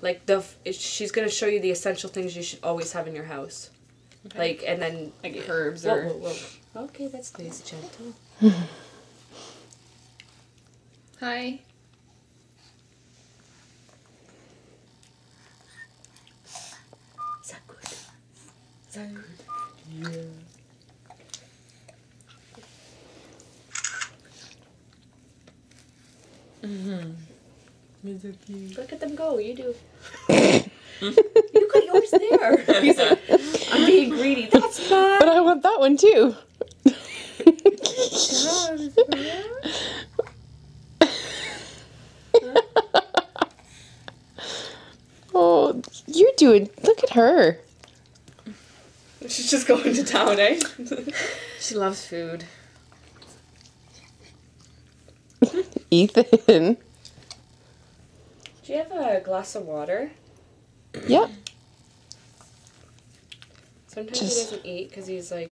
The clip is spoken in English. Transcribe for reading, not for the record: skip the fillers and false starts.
Like, she's going to show you the essential things you should always have in your house. Okay. Like, and then... Like herbs whoa. Okay, that's nice, gentle. Hi. Is that good? Is that good? Yeah. Look at them go. You do. You got yours there. He's like, I'm being greedy. That's fine. But I want that one too. Oh, you're doing. Look at her. She's just going to town, eh? She loves food. Ethan. Do you have a glass of water? Yep. Sometimes he doesn't eat because he's like,